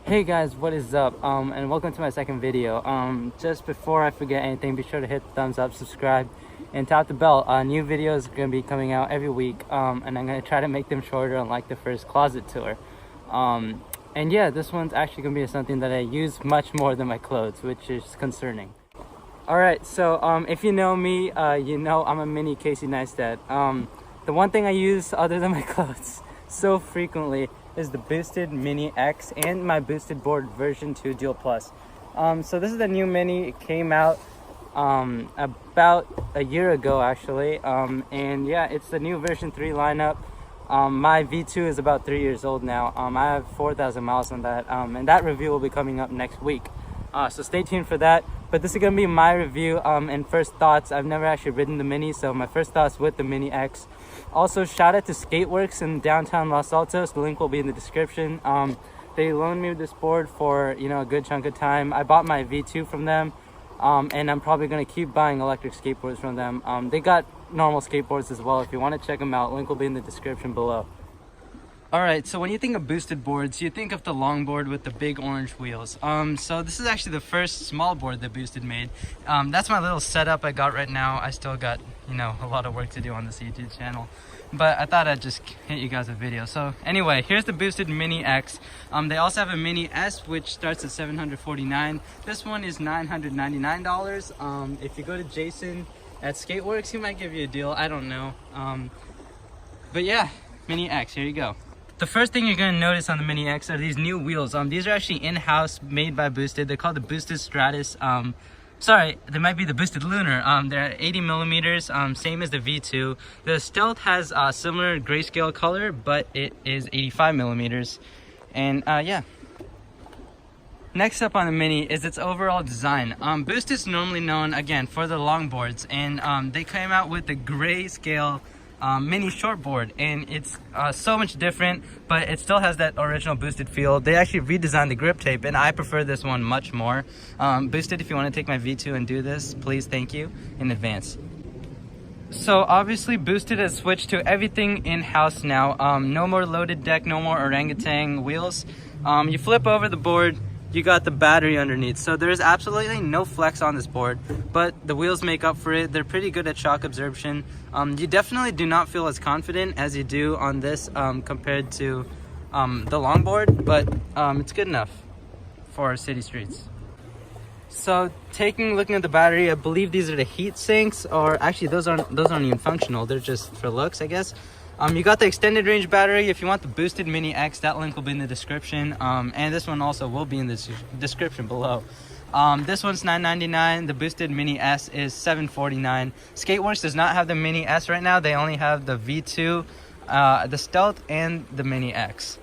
Hey guys, what is up? And welcome to my second video. Just before I forget anything, be sure to hit the thumbs up, subscribe, and tap the bell. New videos are gonna be coming out every week, and I'm gonna try to make them shorter, unlike the first closet tour. And yeah, this one's actually gonna be something that I use much more than my clothes, which is concerning. All right, so if you know me, you know I'm a mini Casey Neistat. The one thing I use other than my clothes so frequently is the Boosted Mini X and my Boosted Board version 2 Dual Plus. So this is the new Mini. It came out about a year ago actually, and yeah, it's the new version 3 lineup. My V2 is about 3 years old now. I have 4,000 miles on that, and that review will be coming up next week. So stay tuned for that. But this is gonna be my review and first thoughts. I've never actually ridden the Mini, so my first thoughts with the Mini X. Also, shout out to Skateworks in downtown Los Altos. The link will be in the description. They loaned me this board for a good chunk of time. I bought my V2 from them, and I'm probably gonna keep buying electric skateboards from them. They got normal skateboards as well. If you want to check them out, link will be in the description below. Alright, so when you think of boosted boards, you think of the longboard with the big orange wheels. So this is actually the first small board that Boosted made. That's my little setup I got right now. I still got, a lot of work to do on this YouTube channel. But I thought I'd just hit you guys a video. So anyway, here's the Boosted Mini X. They also have a Mini S, which starts at $749. This one is $999. If you go to Jason at Skateworks, he might give you a deal. I don't know. But yeah, Mini X, here you go. The first thing you're going to notice on the Mini X are these new wheels. These are actually in-house, made by Boosted. They're called the Boosted Stratus. Sorry, they might be the Boosted Lunar. They're 80 millimeters, same as the V2. The Stealth has a similar grayscale color, but it is 85 millimeters. And yeah. Next up on the Mini is its overall design. Boosted is normally known, again, for the longboards. And they came out with the grayscale Mini shortboard, and it's so much different, but it still has that original Boosted feel. They actually redesigned the grip tape, and I prefer this one much more. Boosted, if you want to take my V2 and do this, please, thank you in advance. So obviously Boosted has switched to everything in-house now. No more loaded deck, no more orangutan wheels. You flip over the board, you got the battery underneath, so there's absolutely no flex on this board, but the wheels make up for it. They're pretty good at shock absorption. You definitely do not feel as confident as you do on this compared to the longboard, but it's good enough for city streets. So looking at the battery, I believe these are the heat sinks, or actually those aren't even functional. They're just for looks, I guess. You got the extended range battery. If you want the Boosted Mini X, that link will be in the description. And this one also will be in the description below. This one's $999. The Boosted Mini S is $749. Skateworks does not have the Mini S right now. They only have the V2, the Stealth, and the Mini X.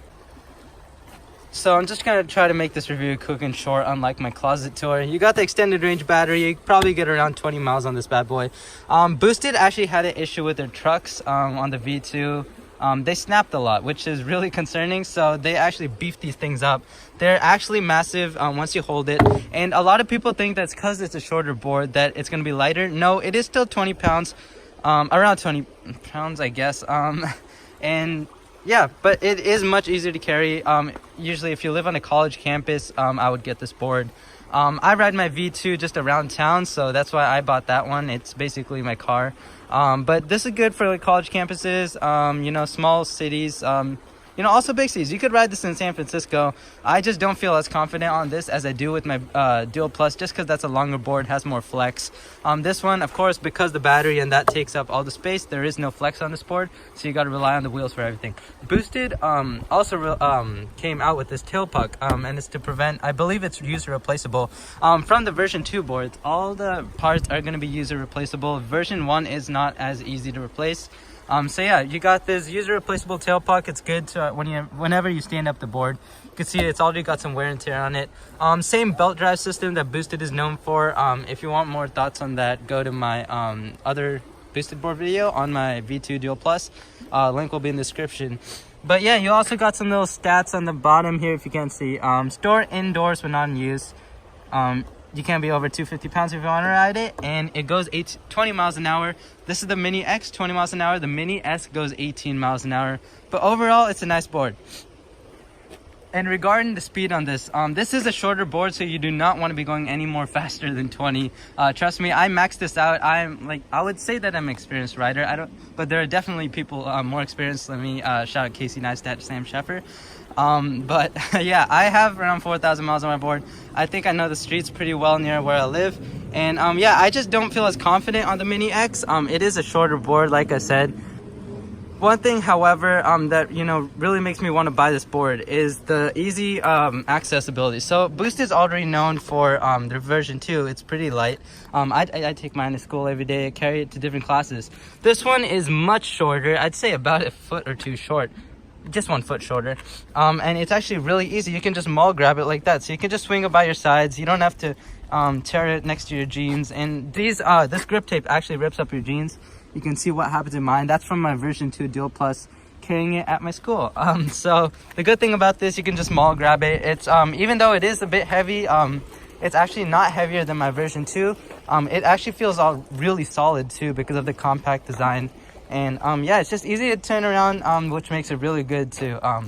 So I'm just gonna try to make this review quick and short, unlike my closet tour. You got the extended range battery. You probably get around 20 miles on this bad boy. Boosted actually had an issue with their trucks on the V2. They snapped a lot, which is really concerning. So they actually beefed these things up. They're actually massive once you hold it. And a lot of people think that's because it's a shorter board that it's gonna be lighter. No, it is still 20 pounds, around 20 pounds, I guess. And yeah, but it is much easier to carry. Usually if you live on a college campus, I would get this board. I ride my V2 just around town, so that's why I bought that one. It's basically my car. But this is good for like college campuses, small cities, also big cities. You could ride this in San Francisco. I just don't feel as confident on this as I do with my Dual Plus, just because that's a longer board, has more flex. This one, of course, because the battery and that takes up all the space, there is no flex on this board, so you got to rely on the wheels for everything. Boosted also came out with this tail puck, and it's to prevent, I believe it's user replaceable. From the version 2 boards, all the parts are going to be user replaceable. Version 1 is not as easy to replace. So yeah, you got this user replaceable tail puck. It's good to whenever you stand up the board. You can see it's already got some wear and tear on it. Same belt drive system that Boosted is known for. If you want more thoughts on that, go to my other Boosted board video on my V2 Dual Plus. Link will be in the description. But yeah, you also got some little stats on the bottom here if you can't see. Store indoors when not in use. You can't be over 250 pounds if you want to ride it, and it goes 20 miles an hour. This is the Mini X, 20 miles an hour. The Mini S goes 18 miles an hour. But overall, it's a nice board. and regarding the speed on this, this is a shorter board, so you do not want to be going any more faster than 20. Trust me, I maxed this out. I would say that I'm an experienced rider. But there are definitely people more experienced than me. Shout out Casey Neistat, Sam Sheffer. But yeah, I have around 4,000 miles on my board. I think I know the streets pretty well near where I live. And yeah, I just don't feel as confident on the Mini X. It is a shorter board, like I said. One thing, however, that, you know, really makes me want to buy this board is the easy accessibility. So Boost is already known for their version 2. It's pretty light. I take mine to school every day. I carry it to different classes. This one is much shorter. I'd say about a foot or two short. Just 1 foot shorter. And it's actually really easy. You can just maul grab it like that. So you can just swing it by your sides. You don't have to tear it next to your jeans. And this grip tape actually rips up your jeans. You can see what happens in mine. That's from my version 2 Dual Plus, carrying it at my school. So the good thing about this, you can just maul grab it. It's even though it is a bit heavy, it's actually not heavier than my version 2. It actually feels all really solid too because of the compact design. And yeah, it's just easy to turn around, which makes it really good to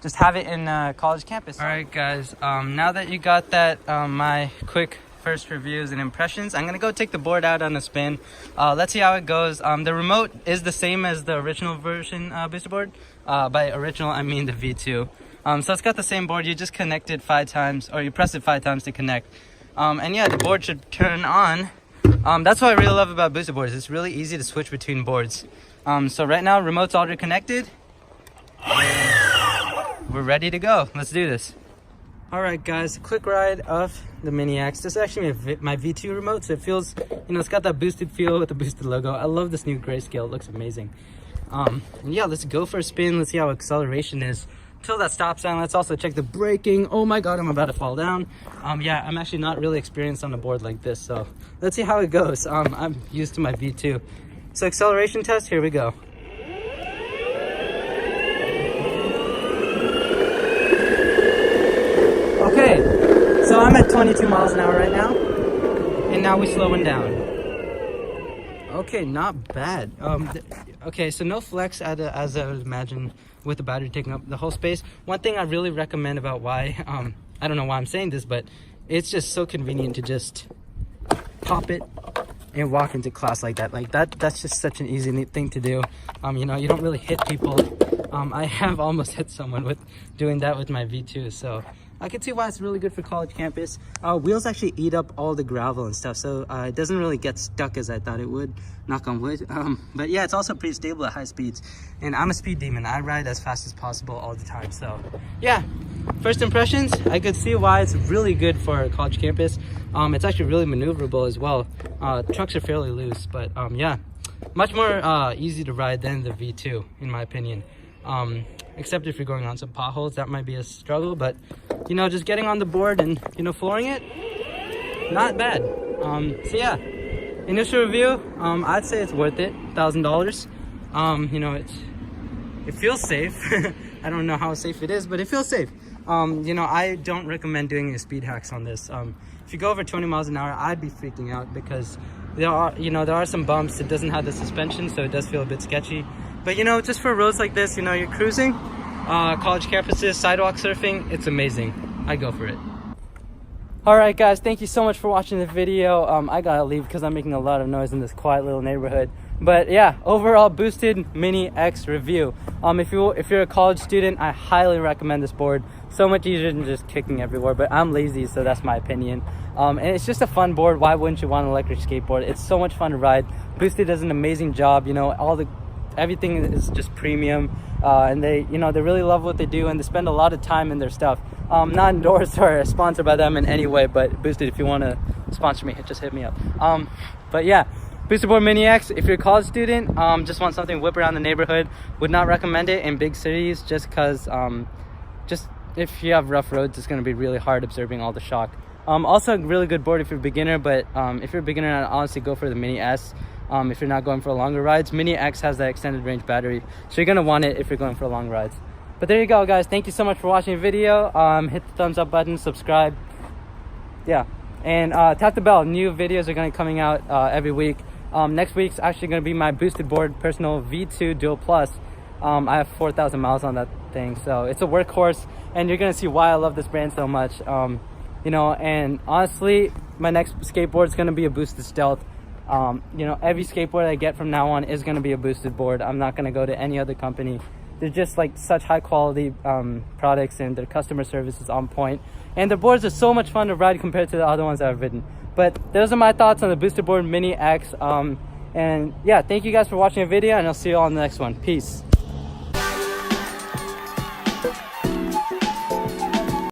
just have it in college campus. All right, guys, now that you got that, my quick first reviews and impressions, I'm gonna go take the board out on a spin. Let's see how it goes. The remote is the same as the original version booster board. By original, I mean the V2. So it's got the same board. You just connect it 5 times, or you press it 5 times to connect. And yeah, the board should turn on. That's what I really love about booster boards. It's really easy to switch between boards. So right now, remote's already connected. We're ready to go. Let's do this. All right, guys, quick ride of the Mini X. This is actually my V2 remote, so it feels, you know, it's got that boosted feel with the boosted logo. I love this new grayscale. It looks amazing. And yeah, let's go for a spin. Let's see how acceleration is till that stop sign. Let's also check the braking. Oh my God, I'm about to fall down. Yeah, I'm actually not really experienced on a board like this, so let's see how it goes. I'm used to my V2. So acceleration test, here we go. Okay, so I'm at 22 miles an hour right now, and now we're slowing down. Okay, not bad. Okay, so no flex as I would imagine with the battery taking up the whole space. One thing I really recommend about why, I don't know why I'm saying this, but it's just so convenient to just pop it and walk into class like that. That's just such an easy thing to do. You know, you don't really hit people. I have almost hit someone with doing that with my V2, so I can see why it's really good for college campus. Wheels actually eat up all the gravel and stuff, so it doesn't really get stuck as I thought it would, knock on wood. But yeah, it's also pretty stable at high speeds. And I'm a speed demon. I ride as fast as possible all the time. So yeah, first impressions, I could see why it's really good for college campus. It's actually really maneuverable as well. Trucks are fairly loose, but yeah, much more easy to ride than the V2, in my opinion. Except if you're going on some potholes, that might be a struggle, but you know, just getting on the board and, you know, flooring it, not bad. So yeah, initial review, I'd say it's worth it, $1,000. You know, it feels safe. I don't know how safe it is, but it feels safe. You know, I don't recommend doing any speed hacks on this. If you go over 20 miles an hour, I'd be freaking out because there are some bumps. It doesn't have the suspension, so it does feel a bit sketchy. But you know, just for roads like this, you know, you're cruising, college campuses, sidewalk surfing, it's amazing. I go for it. All right, guys, thank you so much for watching the video. I gotta leave because I'm making a lot of noise in this quiet little neighborhood. But yeah, overall boosted Mini X review. If you're a college student, I highly recommend this board. So much easier than just kicking everywhere, but I'm lazy, so that's my opinion. And it's just a fun board. Why wouldn't you want an electric skateboard? It's so much fun to ride. Boosted does an amazing job. You know, everything is just premium, and they really love what they do, and they spend a lot of time in their stuff. Not endorsed or sponsored by them in any way, but Boosted, if you want to sponsor me, just hit me up. But yeah, Boosted Board Mini X, if you're a college student, just want something to whip around the neighborhood, would not recommend it in big cities just because just if you have rough roads, it's going to be really hard absorbing all the shock. Also a really good board if you're a beginner, but if you're a beginner, I'd honestly go for the Mini S. If you're not going for longer rides, Mini X has that extended range battery, so you're gonna want it if you're going for long rides. But there you go, guys. Thank you so much for watching the video. Hit the thumbs up button, subscribe, yeah, and tap the bell. New videos are gonna be coming out every week. Next week's actually gonna be my boosted board personal V2 Dual Plus. I have 4,000 miles on that thing, so it's a workhorse. and you're gonna see why I love this brand so much. You know, and honestly, my next skateboard is gonna be a Boosted Stealth. You know, every skateboard I get from now on is gonna be a Boosted board. I'm not gonna go to any other company. They're just like such high quality products, and their customer service is on point. And the boards are so much fun to ride compared to the other ones that I've ridden. But those are my thoughts on the Boosted Board Mini X. And yeah, thank you guys for watching the video, and I'll see you all in the next one. Peace.